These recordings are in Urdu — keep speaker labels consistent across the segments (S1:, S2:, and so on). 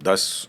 S1: 10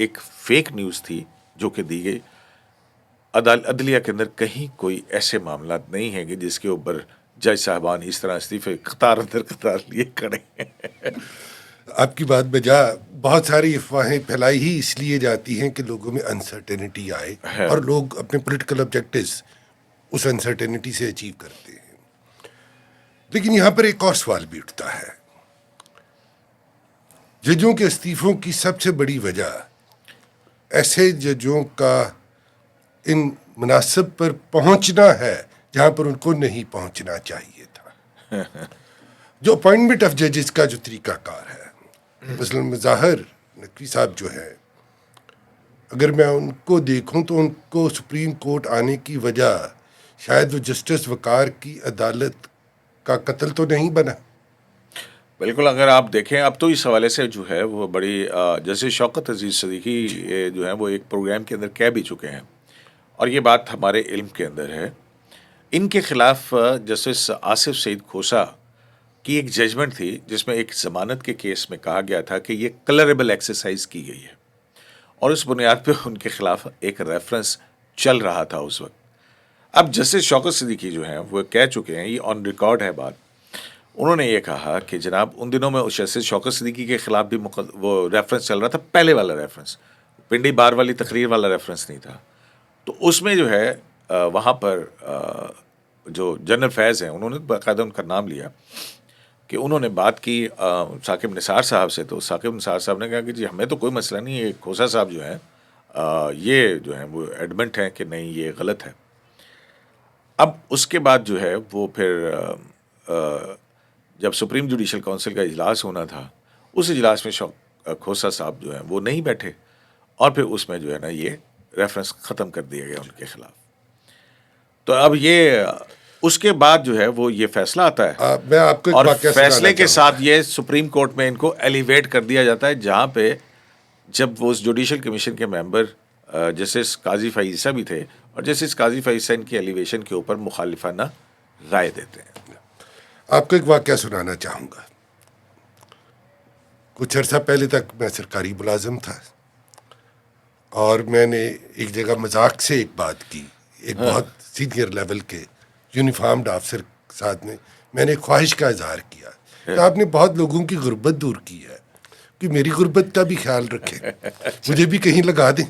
S1: ایک فیک نیوز تھی جو کہ دی گئی. عدلیہ کے اندر کہیں کوئی ایسے معاملات نہیں ہیں کہ جس کے اوپر جج صاحبان اس طرح استعفے قطار اندر قطار لیے کھڑے ہیں.
S2: آپ کی بات بجا. بہت ساری افواہیں پھیلائی ہی اس لیے جاتی ہیں کہ لوگوں میں انسرٹینٹی آئے اور لوگ اپنے پولیٹیکل آبجیکٹیوز اس انسرٹینٹی سے اچیو کرتے ہیں. لیکن یہاں پر ایک اور سوال بھی اٹھتا ہے. ججوں کے استعفوں کی سب سے بڑی وجہ ایسے ججوں کا ان مناصب پر پہنچنا ہے جہاں پر ان کو نہیں پہنچنا چاہیے تھا. جو اپوائنٹمنٹ آف ججز کا جو طریقہ کار ہے، مثلا مظاہر نقوی صاحب جو ہے، اگر میں ان کو دیکھوں تو ان کو سپریم کورٹ آنے کی وجہ شاید وہ جسٹس وقار کی عدالت کا قتل تو نہیں بنا.
S1: بالکل. اگر آپ دیکھیں اب تو اس حوالے سے جو ہے وہ بڑی جیسے شوکت عزیز صدیقی جو ہیں وہ ایک پروگرام کے اندر کہہ بھی چکے ہیں اور یہ بات ہمارے علم کے اندر ہے. ان کے خلاف جسٹس آصف سعید کھوسا کی ایک ججمنٹ تھی جس میں ایک ضمانت کے کیس میں کہا گیا تھا کہ یہ کلریبل ایکسرسائز کی گئی ہے اور اس بنیاد پہ ان کے خلاف ایک ریفرنس چل رہا تھا اس وقت. اب جسٹس شوکت صدیقی جو ہیں وہ کہہ چکے ہیں، یہ آن ریکارڈ ہے بات. انہوں نے یہ کہا کہ جناب ان دنوں میں جسٹس شوکت صدیقی کے خلاف بھی وہ ریفرنس چل رہا تھا، پہلے والا ریفرنس، پنڈی بار والی تقریر والا ریفرنس نہیں تھا. تو اس میں جو ہے وہاں پر جو جنرل فیض ہیں انہوں نے باقاعدہ ان کا نام لیا کہ انہوں نے بات کی ثاقب نثار صاحب سے. تو ثاقب نثار صاحب نے کہا کہ جی ہمیں تو کوئی مسئلہ نہیں ہے، کھوسا صاحب جو ہیں یہ جو ہیں وہ ایڈمنٹ ہیں کہ نہیں یہ غلط ہے. اب اس کے بعد جو ہے وہ پھر جب سپریم جوڈیشل کونسل کا اجلاس ہونا تھا اس اجلاس میں کھوسا صاحب جو ہیں وہ نہیں بیٹھے اور پھر اس میں جو ہے نا یہ ریفرنس ختم کر دیا گیا ان کے خلاف. تو اب یہ اس کے بعد جو ہے وہ یہ فیصلہ آتا ہے
S2: میں آپ کو ایک
S1: اور
S2: واقعہ
S1: فیصلے کے
S2: سنانا
S1: ساتھ یہ سپریم کورٹ میں ان کو ایلیویٹ کر دیا جاتا ہے، جہاں پہ جب وہ اس جوڈیشل کمیشن کے ممبر جسٹس قاضی فائزہ بھی تھے اور جسٹس قاضی فائزہ ان کی ایلیویشن کے اوپر مخالفانہ رائے دیتے ہیں.
S2: آپ کو ایک واقعہ سنانا چاہوں گا. کچھ عرصہ پہلے تک میں سرکاری ملازم تھا اور میں نے ایک جگہ مذاق سے ایک بات کی ایک بہت سینئر لیول کے یونیفارمڈ آفسر ساتھ میں نے ایک خواہش کا اظہار کیا کہ آپ نے بہت لوگوں کی غربت دور کی ہے کہ میری غربت کا بھی خیال رکھیں، مجھے بھی کہیں لگا دیں.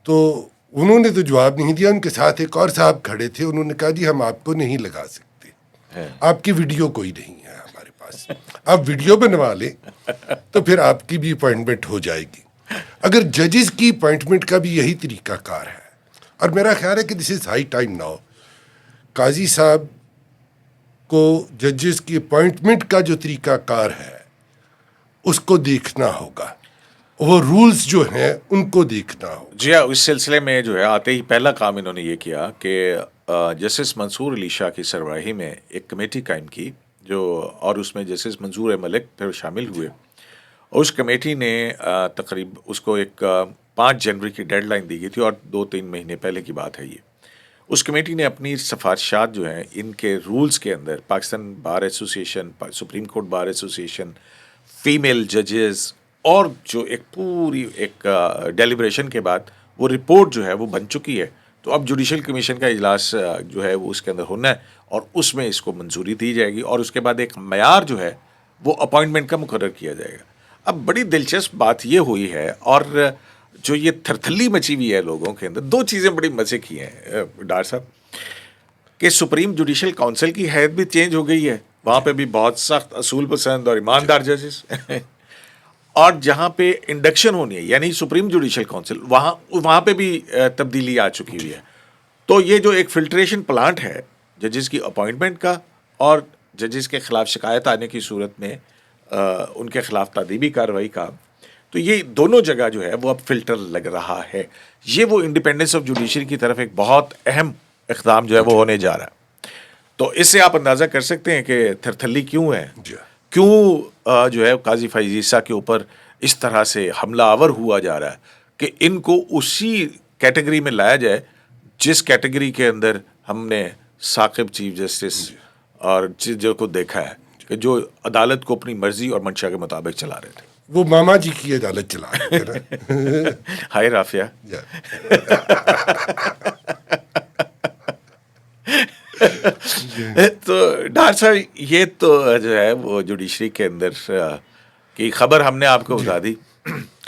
S2: تو انہوں نے تو جواب نہیں دیا. ان کے ساتھ ایک اور صاحب کھڑے تھے، انہوں نے کہا جی ہم آپ کو نہیں لگا سکتے، آپ کی ویڈیو کوئی نہیں ہے ہمارے پاس، آپ ویڈیو بنوا لیں تو پھر آپ کی بھی اپوائنٹمنٹ ہو جائے گی. اگر ججز کی اپوائنٹمنٹ کا بھی یہی طریقہ کار ہے، اور میرا خیال ہے کہ دس از ہائی ٹائم ناؤ، قاضی صاحب کو ججز کی اپوائنٹمنٹ کا جو طریقہ کار ہے اس کو دیکھنا ہوگا، وہ رولز جو ہیں ان کو دیکھنا ہوگا.
S1: جی ہاں، اس سلسلے میں جو ہے آتے ہی پہلا کام انہوں نے یہ کیا کہ جسٹس منصور علی شاہ کی سربراہی میں ایک کمیٹی قائم کی جو اور اس میں جسٹس منظور ملک پھر شامل ہوئے. اس کمیٹی نے تقریب اس کو ایک 5 جنوری کی ڈیڈ لائن دی گئی تھی اور 2-3 مہینے پہلے کی بات ہے یہ. اس کمیٹی نے اپنی سفارشات جو ہیں ان کے رولز کے اندر Pakistan bar association, supreme court bar association, female ججز اور جو ایک پوری ایک ڈیلیبریشن کے بعد وہ رپورٹ جو ہے وہ بن چکی ہے. تو اب جوڈیشل کمیشن کا اجلاس جو ہے وہ اس کے اندر ہونا ہے اور اس میں اس کو منظوری دی جائے گی اور اس کے بعد ایک معیار جو ہے وہ اپوائنٹمنٹ کا مقرر کیا جائے گا. اب بڑی دلچسپ بات یہ ہوئی ہے اور جو یہ تھرتھلی مچی ہوئی ہے لوگوں کے اندر، 2 چیزیں بڑی مزے کی ہیں ڈار صاحب کہ سپریم جوڈیشل کونسل کی حیثیت بھی چینج ہو گئی ہے، وہاں پہ بھی بہت سخت اصول پسند اور ایماندار ججز اور جہاں پہ انڈکشن ہونی ہے یعنی سپریم جوڈیشل کونسل وہاں پہ بھی تبدیلی آ چکی ہوئی ہے. تو یہ جو ایک فلٹریشن پلانٹ ہے ججز کی اپوائنٹمنٹ کا اور ججز کے خلاف شکایت آنے کی صورت میں ان کے خلاف تادیبی کارروائی کا، تو یہ دونوں جگہ جو ہے وہ اب فلٹر لگ رہا ہے. یہ وہ انڈیپینڈنس آف جوڈیشری کی طرف ایک بہت اہم اقدام جو ہے وہ ہونے جا رہا ہے. تو اس سے آپ اندازہ کر سکتے ہیں کہ تھرتھلی کیوں ہے، کیوں جو ہے قاضی فائز عیسیٰ کے اوپر اس طرح سے حملہ آور ہوا جا رہا ہے کہ ان کو اسی کیٹیگری میں لایا جائے جس کیٹیگری کے اندر ہم نے ثاقب چیف جسٹس اور جو کو دیکھا ہے کہ جو عدالت کو اپنی مرضی اور منشا کے مطابق چلا رہے تھے.
S2: وہ ماما جی کی عدالت چلا رہے ہیں نا.
S1: ہائے رافیہ. تو ڈاکٹر صاحب یہ تو جو ہے وہ جوڈیشری کے اندر کی خبر ہم نے آپ کو بتا دی.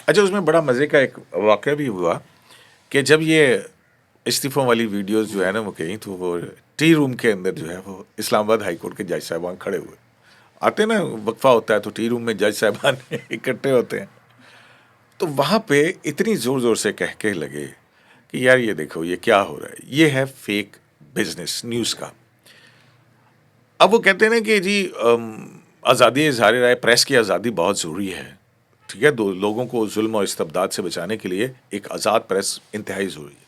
S1: اچھا اس میں بڑا مزے کا ایک واقعہ بھی ہوا کہ جب یہ استعفوں والی ویڈیوز جو ہے نا وہ کہیں تو وہ ٹی روم کے اندر جو ہے وہ اسلام آباد ہائی کورٹ کے جج صاحبان کھڑے ہوئے آتے ہیں نا, وقفہ ہوتا ہے تو ٹی روم میں جج صاحبان اکٹھے ہوتے ہیں. تو وہاں پہ اتنی زور زور سے کہہ کے لگے کہ یار یہ دیکھو یہ کیا ہو رہا ہے, یہ ہے فیک بزنس نیوز کا. اب وہ کہتے ہیں نا کہ جی آزادی اظہار رائے, پریس کی آزادی بہت ضروری ہے, ٹھیک ہے, لوگوں کو ظلم و استبداد سے بچانے کے لیے ایک آزاد پریس انتہائی ضروری ہے.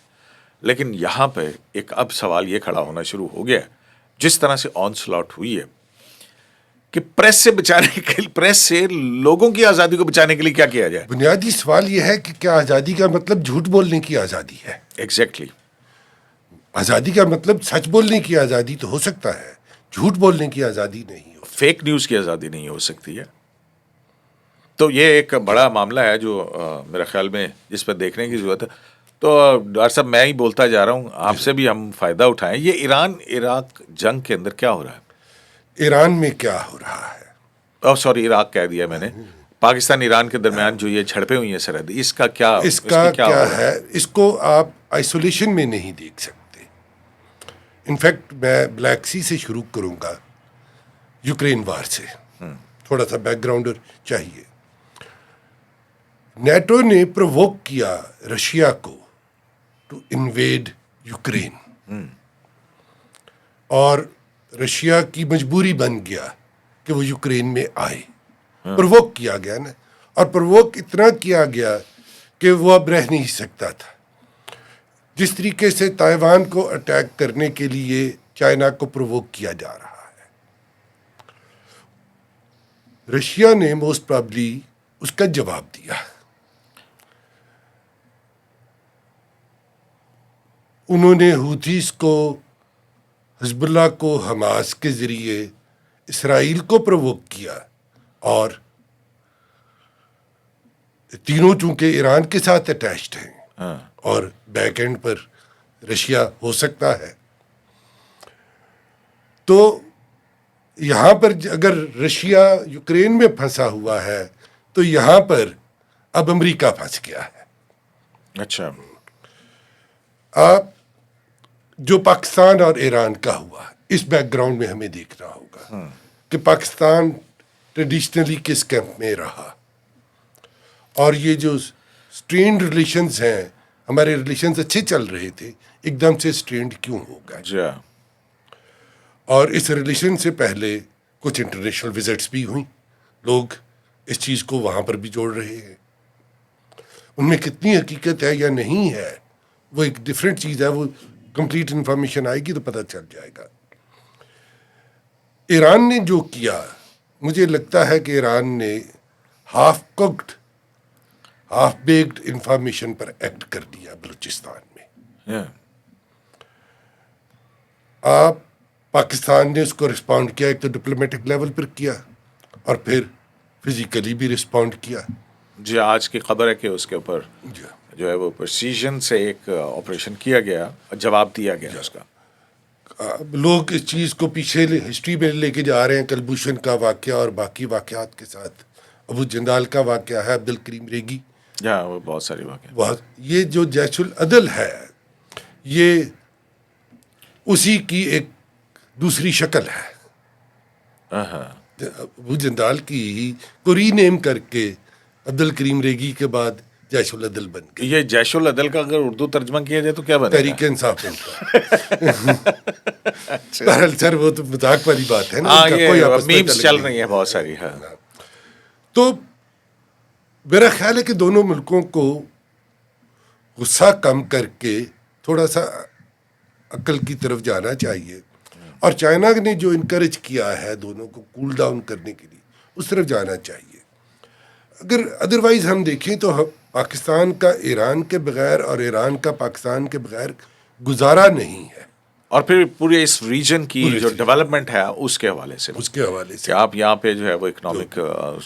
S1: لیکن یہاں پہ ایک اب سوال یہ کھڑا ہونا شروع ہو گیا, جس طرح سے آن سلاٹ ہوئی ہے, کہ پریس سے بچانے کے لیے, پریس سے لوگوں کی آزادی کو بچانے کے لیے کیا کیا جائے.
S2: بنیادی سوال یہ ہے کہ کیا آزادی کا مطلب جھوٹ بولنے کی آزادی ہے؟
S1: ایگزیکٹلی.
S2: آزادی کا مطلب سچ بولنے کی آزادی تو ہو سکتا ہے, جھوٹ بولنے کی آزادی نہیں ہو.
S1: فیک نیوز کی آزادی نہیں ہو سکتی ہے. تو یہ ایک بڑا معاملہ ہے جو میرے خیال میں جس پر دیکھنے کی ضرورت ہے. تو ڈاکٹر صاحب میں ہی بولتا جا رہا ہوں, آپ سے بھی ہم فائدہ اٹھائیں. یہ ایران عراق جنگ کے اندر کیا ہو رہا ہے؟
S2: ایران میں کیا ہو رہا ہے؟
S1: سوری عراق کہہ دیا میں نے. پاکستان ایران کے درمیان جو یہ جھڑپیں ہوئی ہیں سرحد, اس کا کیا
S2: ہے؟ اس کو آپ آئسولیشن میں نہیں دیکھ سکتے. انفیکٹ میں بلیک سی سے شروع کروں گا, یوکرین وار سے. تھوڑا سا بیک گراؤنڈر چاہیے. نیٹو نے پرووک کیا رشیا کو ٹو انویڈ یوکرین, اور رشیا کی مجبوری بن گیا کہ وہ یوکرین میں آئے. پرووک کیا گیا نا, اور پرووک اتنا کیا گیا کہ وہ اب رہ نہیں سکتا تھا. جس طریقے سے تائیوان کو اٹیک کرنے کے لیے چائنا کو پرووک کیا جا رہا ہے, رشیا نے موسٹ پرابلی اس کا جواب دیا. انہوں نے ہوتھیز کو, حزب اللہ کو, حماس کے ذریعے اسرائیل کو پرووک کیا, اور تینوں چونکہ ایران کے ساتھ اٹیچڈ ہیں اور بیک اینڈ پر رشیا ہو سکتا ہے, تو یہاں پر اگر رشیا یوکرین میں پھنسا ہوا ہے تو یہاں پر اب امریکہ پھنس گیا ہے.
S1: اچھا.
S2: آپ جو پاکستان اور ایران کا ہوا, اس بیک گراؤنڈ میں ہمیں دیکھنا ہوگا کہ پاکستان ٹریڈیشنلی کس کیمپ میں رہا, اور یہ جو سٹرینڈ ریلیشنز ہیں, ہمارے ریلیشنز اچھے چل رہے تھے, ایک دم سے سٹرینڈ کیوں ہو گئے. اور اس ریلیشن سے پہلے کچھ انٹرنیشنل وزٹس بھی ہوئیں, لوگ اس چیز کو وہاں پر بھی جوڑ رہے ہیں. ان میں کتنی حقیقت ہے یا نہیں ہے وہ ایک ڈفرینٹ چیز ہے, وہ کمپلیٹ انفارمیشن آئے گی تو پتہ چل جائے گا. ایران نے جو کیا, مجھے لگتا ہے کہ ایران نے half cooked, half baked information پر ایکٹ کر دیا بلوچستان میں. آپ پاکستان نے اس کو رسپونڈ کیا, ایک تو ڈپلومیٹک لیول پر کیا اور پھر فزیکلی بھی رسپونڈ کیا.
S1: جی آج کی خبر ہے کہ اس کے اوپر جو ہے وہ پرسیژن سے ایک آپریشن کیا گیا, جواب دیا گیا اس کا.
S2: لوگ اس چیز کو پیچھے ہسٹری میں لے کے جا رہے ہیں, کلبھوشن کا واقعہ اور باقی واقعات کے ساتھ. ابو جندال کا واقعہ ہے, عبد الکریم ریگی,
S1: وہ بہت ساری واقعات.
S2: یہ جو جیش العدل ہے, یہ اسی کی ایک دوسری شکل ہے. ابو جندال کی کو ری نیم کر کے عبد الکریم ریگی کے بعد جیش العدل بن گئی.
S1: یہ جیش العدل کا اگر اردو ترجمہ کیا جائے تو کیا بنے گا؟
S2: تحریک انصاف بہرحال سر وہ تو مذاق والی بات ہے نا,
S1: میمز چل رہی ہیں بہت ساری.
S2: تو میرا خیال ہے کہ دونوں ملکوں کو غصہ کم کر کے تھوڑا سا عقل کی طرف جانا چاہیے, اور چائنا نے جو انکریج کیا ہے دونوں کو کول ڈاؤن کرنے کے لیے, اس طرف جانا چاہیے. اگر ادروائز ہم دیکھیں تو پاکستان کا ایران کے بغیر اور ایران کا پاکستان کے بغیر گزارا نہیں ہے.
S1: اور پھر پورے اس ریجن کی جو ڈیولپمنٹ ہے اس کے حوالے سے
S2: اس کے حوالے
S1: کہ
S2: سے
S1: آپ یہاں پہ جو ہے وہ اکنامک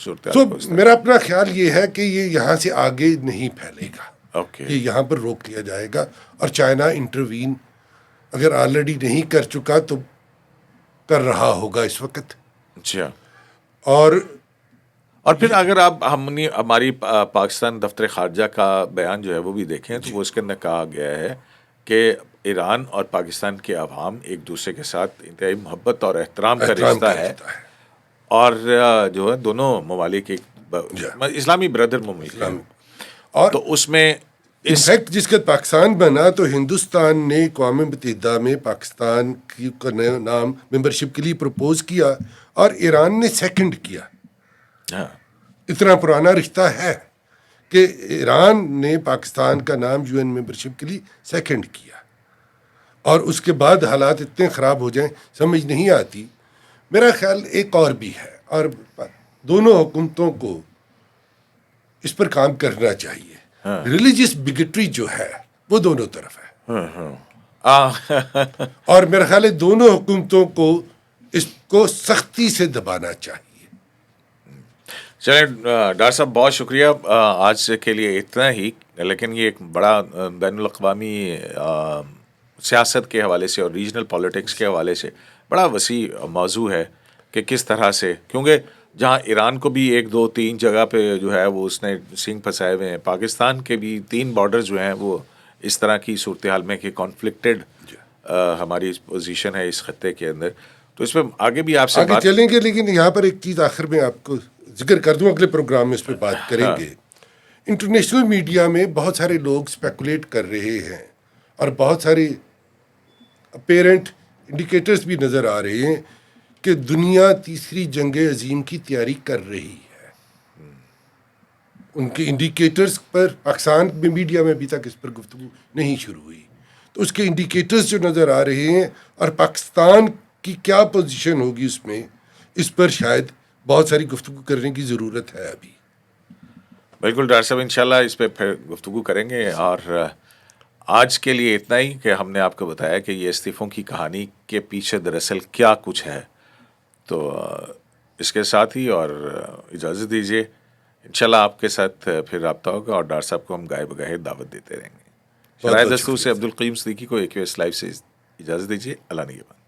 S1: صورتحال
S2: تو
S1: کو اس
S2: میرا اپنا خیال یہ ہے کہ یہ یہاں سے آگے نہیں پھیلے گا.
S1: اوکے
S2: یہ یہاں پر روک لیا جائے گا. اور چائنا انٹروین اگر آلریڈی نہیں کر چکا تو کر رہا ہوگا اس وقت.
S1: اچھا.
S2: اور
S1: پھر اگر آپ ہماری پاکستان دفتر خارجہ کا بیان جو ہے وہ بھی دیکھیں تو وہ اس کے اندر کہا گیا ہے کہ ایران اور پاکستان کے عوام ایک دوسرے کے ساتھ انتہائی محبت اور احترام کا رشتہ ہے اور جو ہے دونوں ممالک ایک اسلامی بردر ممالک ہیں.
S2: اور
S1: تو اس میں
S2: انفیکٹ جس کا پاکستان بنا تو ہندوستان نے اقوام متحدہ میں پاکستان کی کا نام ممبرشپ کے لیے پروپوز کیا اور ایران نے سیکنڈ کیا.
S1: ہاں
S2: اتنا پرانا رشتہ ہے کہ ایران نے پاکستان کا نام یو این ممبرشپ کے لیے سیکنڈ کیا اور اس کے بعد حالات اتنے خراب ہو جائیں سمجھ نہیں آتی. میرا خیال ایک اور بھی ہے اور دونوں حکومتوں کو اس پر کام کرنا چاہیے. ریلیجیس بگٹری جو ہے وہ دونوں طرف ہے اور میرا خیال ہے دونوں حکومتوں کو اس کو سختی سے دبانا چاہیے.
S1: چلیں ڈاکٹر صاحب بہت شکریہ آج کے لیے اتنا ہی. لیکن یہ ایک بڑا بین الاقوامی سیاست کے حوالے سے اور ریجنل پالیٹکس کے حوالے سے بڑا وسیع موضوع ہے کہ کس طرح سے, کیونکہ جہاں ایران کو بھی 1 2 3 جگہ پہ جو ہے وہ اس نے سینگ پھنسائے ہوئے ہیں, پاکستان کے بھی 3 بارڈر جو ہیں وہ اس طرح کی صورتحال میں کہ کانفلکٹڈ ہماری پوزیشن ہے اس خطے کے اندر. تو اس پہ آگے بھی آپ سے
S2: آگے چلیں گے, لیکن یہاں پر ایک چیز آخر میں آپ کو ذکر کر دوں, اگلے پروگرام میں اس پہ بات کریں گے. انٹرنیشنل میڈیا میں بہت سارے لوگ اسپیکولیٹ کر رہے ہیں اور بہت سارے اپیرنٹ انڈیکیٹرز بھی نظر آ رہے ہیں کہ دنیا تیسری جنگ عظیم کی تیاری کر رہی ہے. ان کے انڈیکیٹرز پر پاکستان میں میڈیا میں ابھی تک اس پر گفتگو نہیں شروع ہوئی, تو اس کے انڈیکیٹرز جو نظر آ رہے ہیں اور پاکستان کی کیا پوزیشن ہوگی اس میں, اس پر شاید بہت ساری گفتگو کرنے کی ضرورت ہے ابھی.
S1: بالکل ڈاکٹر صاحب انشاءاللہ اس پہ پھر گفتگو کریں گے. اور آج کے لیے اتنا ہی کہ ہم نے آپ کو بتایا کہ یہ استعفوں کی کہانی کے پیچھے دراصل کیا کچھ ہے. تو اس کے ساتھ ہی اور اجازت دیجیے, انشاءاللہ آپ کے ساتھ پھر رابطہ ہوگا اور ڈاکٹر صاحب کو ہم گاہے بگاہے دعوت دیتے رہیں گے. شرائع دستور سے عبدالقیوم صدیقی کو AQS لائیو سے اجازت دیجیے. اللہ نگہبان.